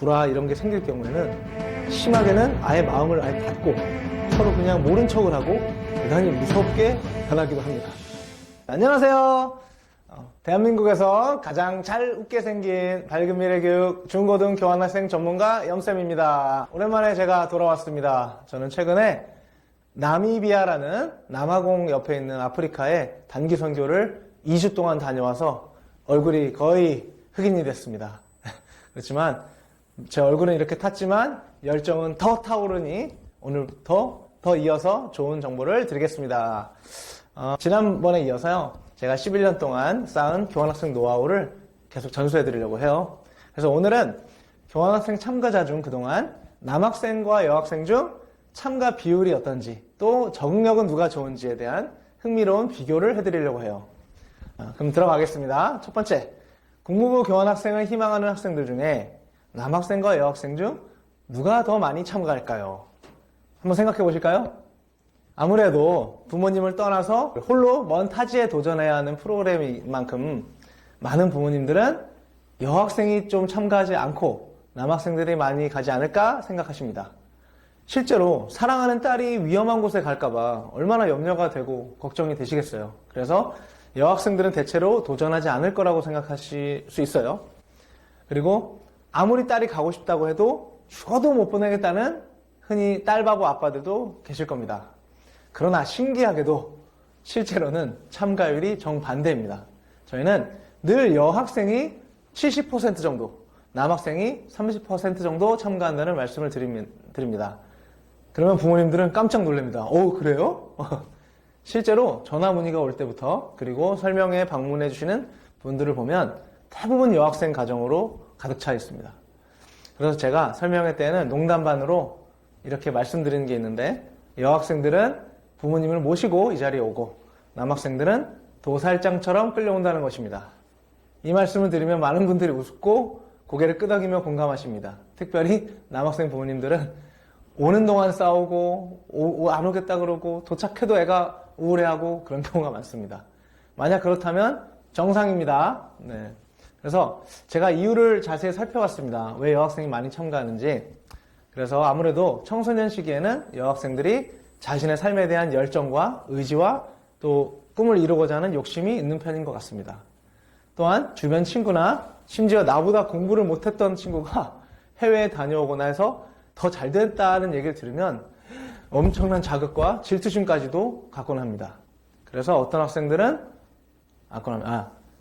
불화 이런 게 생길 경우에는 심하게는 아예 마음을 아예 닫고 서로 그냥 모른 척을 하고 대단히 무섭게 변하기도 합니다. 안녕하세요. 대한민국에서 가장 잘 웃게 생긴 밝은 미래 교육 중고등 교환학생 전문가 염쌤입니다. 오랜만에 제가 돌아왔습니다. 저는 최근에 나미비아라는 남아공 옆에 있는 아프리카에 단기 선교를 2주 동안 다녀와서 얼굴이 거의 흑인이 됐습니다. 그렇지만 제 얼굴은 이렇게 탔지만 열정은 더 타오르니 오늘부터 더 이어서 좋은 정보를 드리겠습니다. 지난번에 이어서요, 제가 11년 동안 쌓은 교환학생 노하우를 계속 전수해 드리려고 해요. 그래서 오늘은 교환학생 참가자 중 그동안 남학생과 여학생 중 참가 비율이 어떤지, 또 적응력은 누가 좋은지에 대한 흥미로운 비교를 해드리려고 해요. 그럼 들어가겠습니다. 첫 번째, 국무부 교환학생을 희망하는 학생들 중에 남학생과 여학생 중 누가 더 많이 참가할까요? 한번 생각해 보실까요? 아무래도 부모님을 떠나서 홀로 먼 타지에 도전해야 하는 프로그램인 만큼 많은 부모님들은 여학생이 좀 참가하지 않고 남학생들이 많이 가지 않을까 생각하십니다. 실제로 사랑하는 딸이 위험한 곳에 갈까봐 얼마나 염려가 되고 걱정이 되시겠어요. 그래서 여학생들은 대체로 도전하지 않을 거라고 생각하실 수 있어요. 그리고 아무리 딸이 가고 싶다고 해도 죽어도 못 보내겠다는 흔히 딸바보 아빠들도 계실 겁니다. 그러나 신기하게도 실제로는 참가율이 정반대입니다. 저희는 늘 여학생이 70% 정도, 남학생이 30% 정도 참가한다는 말씀을 드립니다. 그러면 부모님들은 깜짝 놀랍니다. 그래요? 실제로 전화 문의가 올 때부터, 그리고 설명회 방문해 주시는 분들을 보면 대부분 여학생 가정으로 가득 차 있습니다. 그래서 제가 설명회 때는 농담 반으로 이렇게 말씀드리는 게 있는데, 여학생들은 부모님을 모시고 이 자리에 오고 남학생들은 도살장처럼 끌려온다는 것입니다. 이 말씀을 드리면 많은 분들이 웃고 고개를 끄덕이며 공감하십니다. 특별히 남학생 부모님들은 오는 동안 싸우고 안 오겠다 그러고 도착해도 애가 우울해하고 그런 경우가 많습니다. 만약 그렇다면 정상입니다. 네. 그래서 제가 이유를 자세히 살펴봤습니다. 왜 여학생이 많이 참가하는지. 그래서 아무래도 청소년 시기에는 여학생들이 자신의 삶에 대한 열정과 의지와 또 꿈을 이루고자 하는 욕심이 있는 편인 것 같습니다. 또한 주변 친구나 심지어 나보다 공부를 못했던 친구가 해외에 다녀오거나 해서 더 잘 됐다는 얘기를 들으면 엄청난 자극과 질투심까지도 갖곤 합니다. 그래서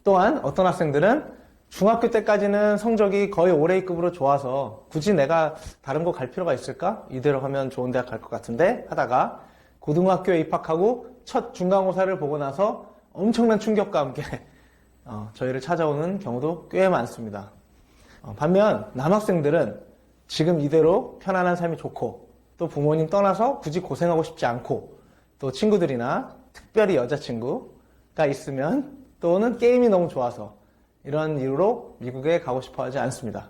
또한 어떤 학생들은 중학교 때까지는 성적이 거의 올해급으로 좋아서 굳이 내가 다른 거 갈 필요가 있을까? 이대로 하면 좋은 대학 갈 것 같은데 하다가 고등학교에 입학하고 첫 중간고사를 보고 나서 엄청난 충격과 함께 저희를 찾아오는 경우도 꽤 많습니다. 반면 남학생들은 지금 이대로 편안한 삶이 좋고 또 부모님 떠나서 굳이 고생하고 싶지 않고 또 친구들이나 특별히 여자친구가 있으면 또는 게임이 너무 좋아서 이런 이유로 미국에 가고 싶어 하지 않습니다.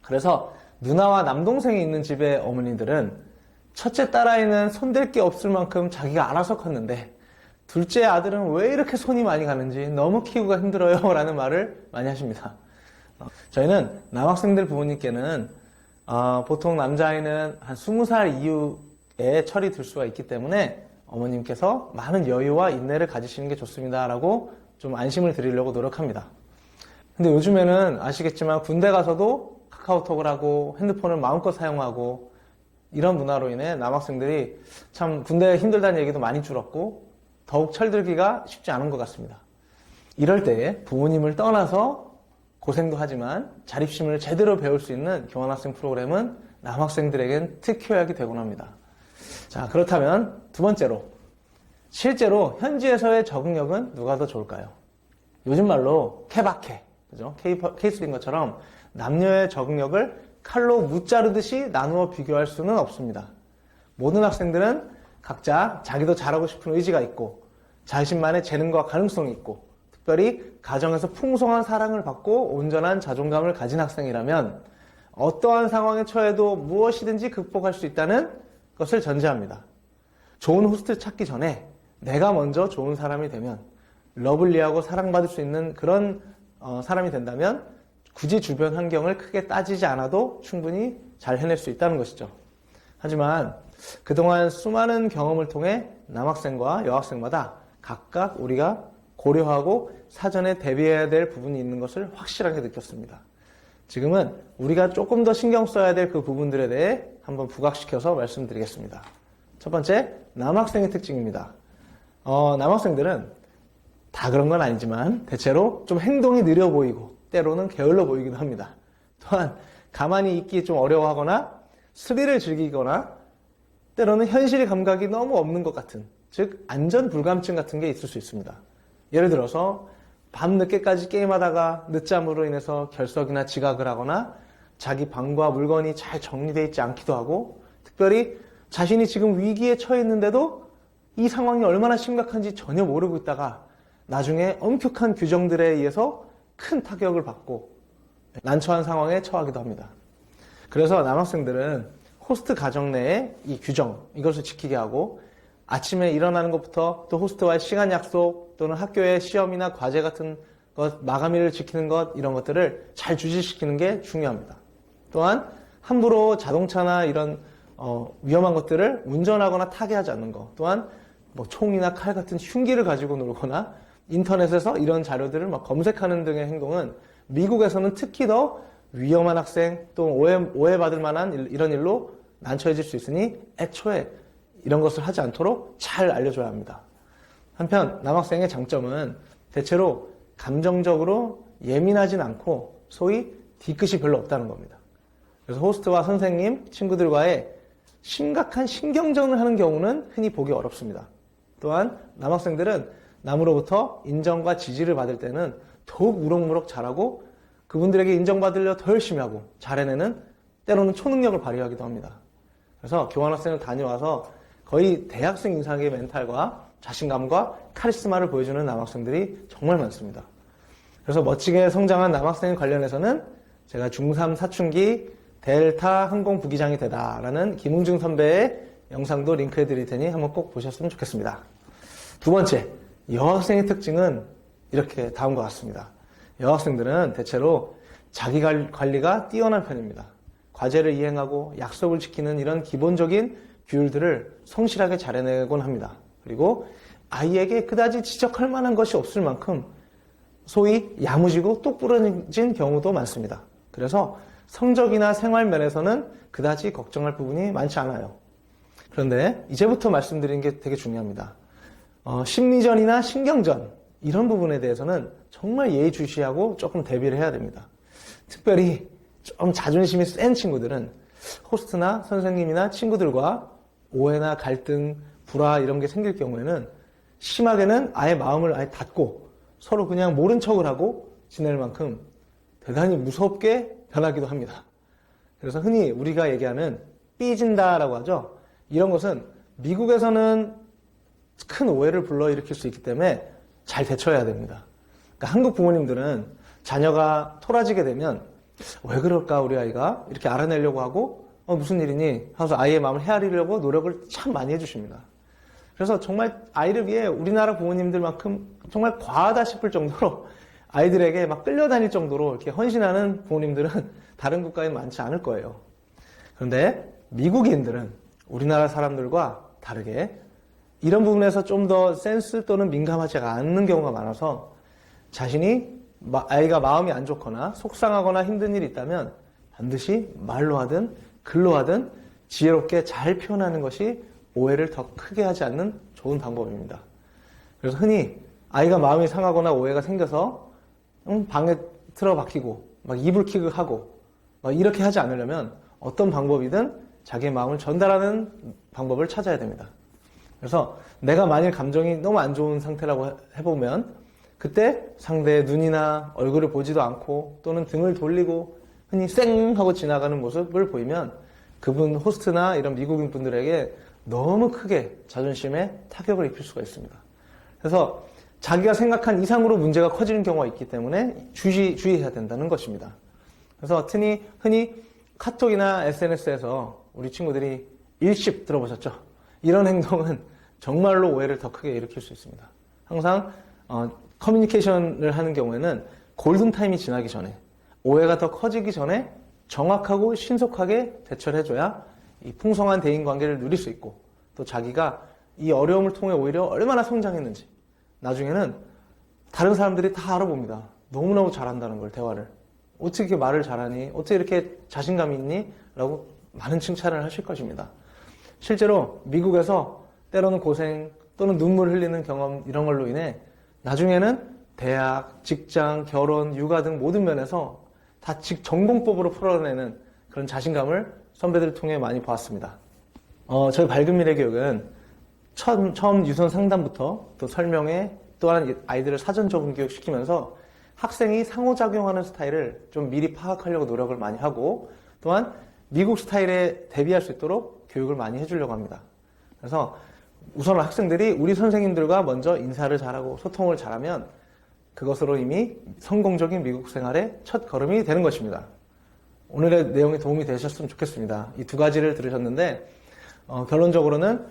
그래서 누나와 남동생이 있는 집의 어머니들은 첫째 딸아이는 손댈 게 없을 만큼 자기가 알아서 컸는데 둘째 아들은 왜 이렇게 손이 많이 가는지 너무 키우기가 힘들어요 라는 말을 많이 하십니다. 저희는 남학생들 부모님께는 보통 남자아이는 한 20살 이후에 철이 들 수가 있기 때문에 어머님께서 많은 여유와 인내를 가지시는 게 좋습니다 라고 좀 안심을 드리려고 노력합니다. 근데 요즘에는 아시겠지만 군대 가서도 카카오톡을 하고 핸드폰을 마음껏 사용하고 이런 문화로 인해 남학생들이 참 군대 힘들다는 얘기도 많이 줄었고 더욱 철들기가 쉽지 않은 것 같습니다. 이럴 때 부모님을 떠나서 고생도 하지만 자립심을 제대로 배울 수 있는 교환학생 프로그램은 남학생들에겐 특효약이 되곤 합니다. 자, 그렇다면 두 번째로, 실제로 현지에서의 적응력은 누가 더 좋을까요? 요즘 말로 케바케, 그죠? 케이스인 것처럼 남녀의 적응력을 칼로 무자르듯이 나누어 비교할 수는 없습니다. 모든 학생들은 각자 자기도 잘하고 싶은 의지가 있고 자신만의 재능과 가능성이 있고 특별히 가정에서 풍성한 사랑을 받고 온전한 자존감을 가진 학생이라면 어떠한 상황에 처해도 무엇이든지 극복할 수 있다는 것을 전제합니다. 좋은 호스트 찾기 전에 내가 먼저 좋은 사람이 되면 러블리하고 사랑받을 수 있는 그런 사람이 된다면 굳이 주변 환경을 크게 따지지 않아도 충분히 잘 해낼 수 있다는 것이죠. 하지만 그동안 수많은 경험을 통해 남학생과 여학생마다 각각 우리가 고려하고 사전에 대비해야 될 부분이 있는 것을 확실하게 느꼈습니다. 지금은 우리가 조금 더 신경 써야 될 그 부분들에 대해 한번 부각시켜서 말씀드리겠습니다. 첫 번째, 남학생의 특징입니다. 남학생들은 다 그런 건 아니지만 대체로 좀 행동이 느려 보이고 때로는 게을러 보이기도 합니다. 또한 가만히 있기 좀 어려워하거나 스릴을 즐기거나 때로는 현실 감각이 너무 없는 것 같은, 즉 안전 불감증 같은 게 있을 수 있습니다. 예를 들어서 밤늦게까지 게임하다가 늦잠으로 인해서 결석이나 지각을 하거나 자기 방과 물건이 잘 정리되어 있지 않기도 하고, 특별히 자신이 지금 위기에 처해 있는데도 이 상황이 얼마나 심각한지 전혀 모르고 있다가 나중에 엄격한 규정들에 의해서 큰 타격을 받고 난처한 상황에 처하기도 합니다. 그래서 남학생들은 호스트 가정 내에 이 규정, 이것을 지키게 하고 아침에 일어나는 것부터 또 호스트와의 시간 약속 또는 학교의 시험이나 과제 같은 것, 마감일을 지키는 것, 이런 것들을 잘 주시시키는 게 중요합니다. 또한 함부로 자동차나 이런 위험한 것들을 운전하거나 타게 하지 않는 것, 또한 뭐 총이나 칼 같은 흉기를 가지고 놀거나 인터넷에서 이런 자료들을 막 검색하는 등의 행동은 미국에서는 특히 더 위험한 학생 또 오해받을 만한 이런 일로 난처해질 수 있으니 애초에 이런 것을 하지 않도록 잘 알려줘야 합니다. 한편 남학생의 장점은 대체로 감정적으로 예민하진 않고 소위 뒤끝이 별로 없다는 겁니다. 그래서 호스트와 선생님, 친구들과의 심각한 신경전을 하는 경우는 흔히 보기 어렵습니다. 또한 남학생들은 남으로부터 인정과 지지를 받을 때는 더욱 우럭무럭 잘하고 그분들에게 인정받으려 더 열심히 하고 잘 해내는, 때로는 초능력을 발휘하기도 합니다. 그래서 교환학생을 다녀와서 거의 대학생 이상의 멘탈과 자신감과 카리스마를 보여주는 남학생들이 정말 많습니다. 그래서 멋지게 성장한 남학생 관련해서는 제가 중3 사춘기 델타 항공 부기장이 되다라는 김웅중 선배의 영상도 링크해 드릴 테니 한번 꼭 보셨으면 좋겠습니다. 두 번째, 여학생의 특징은 이렇게 다음과 같습니다. 여학생들은 대체로 자기 관리가 뛰어난 편입니다. 과제를 이행하고 약속을 지키는 이런 기본적인 규율들을 성실하게 잘 해내곤 합니다. 그리고 아이에게 그다지 지적할 만한 것이 없을 만큼 소위 야무지고 똑부러진 경우도 많습니다. 그래서 성적이나 생활 면에서는 그다지 걱정할 부분이 많지 않아요. 그런데 이제부터 말씀드리는 게 되게 중요합니다. 심리전이나 신경전 이런 부분에 대해서는 정말 예의주시하고 조금 대비를 해야 됩니다. 특별히 좀 자존심이 센 친구들은 호스트나 선생님이나 친구들과 오해나 갈등, 불화 이런 게 생길 경우에는 심하게는 아예 마음을 아예 닫고 서로 그냥 모른 척을 하고 지낼 만큼 대단히 무섭게 변하기도 합니다. 그래서 흔히 우리가 얘기하는 삐진다라고 하죠. 이런 것은 미국에서는 큰 오해를 불러일으킬 수 있기 때문에 잘 대처해야 됩니다. 그러니까 한국 부모님들은 자녀가 토라지게 되면 왜 그럴까 우리 아이가 이렇게 알아내려고 하고 무슨 일이니 하면서 아이의 마음을 헤아리려고 노력을 참 많이 해주십니다. 그래서 정말 아이를 위해 우리나라 부모님들만큼 정말 과하다 싶을 정도로 아이들에게 막 끌려다닐 정도로 이렇게 헌신하는 부모님들은 다른 국가에 많지 않을 거예요. 그런데 미국인들은 우리나라 사람들과 다르게 이런 부분에서 좀 더 센스 또는 민감하지 않는 경우가 많아서 자신이 아이가 마음이 안 좋거나 속상하거나 힘든 일이 있다면 반드시 말로 하든 글로 하든 지혜롭게 잘 표현하는 것이 오해를 더 크게 하지 않는 좋은 방법입니다. 그래서 흔히 아이가 마음이 상하거나 오해가 생겨서 방에 틀어박히고 막 이불킥을 하고 막 이렇게 하지 않으려면 어떤 방법이든 자기의 마음을 전달하는 방법을 찾아야 됩니다. 그래서 내가 만일 감정이 너무 안 좋은 상태라고 해보면 그때 상대의 눈이나 얼굴을 보지도 않고 또는 등을 돌리고 흔히 쌩 하고 지나가는 모습을 보이면 그분 호스트나 이런 미국인 분들에게 너무 크게 자존심에 타격을 입힐 수가 있습니다. 그래서 자기가 생각한 이상으로 문제가 커지는 경우가 있기 때문에 주의해야 된다는 것입니다. 그래서 흔히 카톡이나 SNS에서 우리 친구들이 일십 들어보셨죠? 이런 행동은 정말로 오해를 더 크게 일으킬 수 있습니다. 항상 커뮤니케이션을 하는 경우에는 골든타임이 지나기 전에 오해가 더 커지기 전에 정확하고 신속하게 대처를 해줘야 이 풍성한 대인 관계를 누릴 수 있고 또 자기가 이 어려움을 통해 오히려 얼마나 성장했는지 나중에는 다른 사람들이 다 알아봅니다. 너무너무 잘한다는 걸, 대화를. 어떻게 이렇게 말을 잘하니? 어떻게 이렇게 자신감이 있니? 라고 많은 칭찬을 하실 것입니다. 실제로 미국에서 때로는 고생 또는 눈물 흘리는 경험 이런 걸로 인해 나중에는 대학, 직장, 결혼, 육아 등 모든 면에서 다 전공법으로 풀어내는 그런 자신감을 선배들을 통해 많이 보았습니다. 저희 밝은 미래 교육은 처음 유선 상담부터 또 설명회 또한 아이들을 사전 적응 교육시키면서 학생이 상호작용하는 스타일을 좀 미리 파악하려고 노력을 많이 하고 또한 미국 스타일에 대비할 수 있도록 교육을 많이 해주려고 합니다. 그래서 우선 학생들이 우리 선생님들과 먼저 인사를 잘하고 소통을 잘하면 그것으로 이미 성공적인 미국 생활의 첫 걸음이 되는 것입니다. 오늘의 내용이 도움이 되셨으면 좋겠습니다. 이 두 가지를 들으셨는데 결론적으로는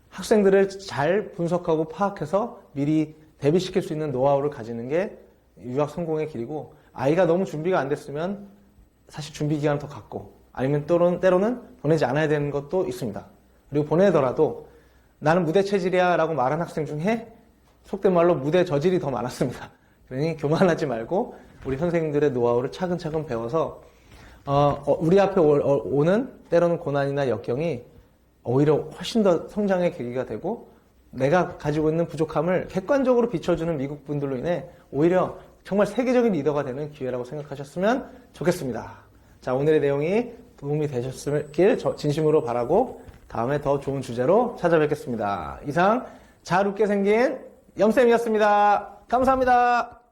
학생들을 잘 분석하고 파악해서 미리 대비시킬 수 있는 노하우를 가지는 게 유학 성공의 길이고 아이가 너무 준비가 안 됐으면 사실 준비 기간을 더 갖고 아니면 때로는 보내지 않아야 되는 것도 있습니다. 그리고 보내더라도 나는 무대 체질이야 라고 말한 학생 중에 속된 말로 무대 저질이 더 많았습니다. 그러니 교만하지 말고 우리 선생님들의 노하우를 차근차근 배워서 우리 앞에 오는 때로는 고난이나 역경이 오히려 훨씬 더 성장의 계기가 되고 내가 가지고 있는 부족함을 객관적으로 비춰주는 미국 분들로 인해 오히려 정말 세계적인 리더가 되는 기회라고 생각하셨으면 좋겠습니다. 자, 오늘의 내용이 도움이 되셨길 진심으로 바라고 다음에 더 좋은 주제로 찾아뵙겠습니다. 이상 잘 웃게 생긴 염쌤이었습니다. 감사합니다.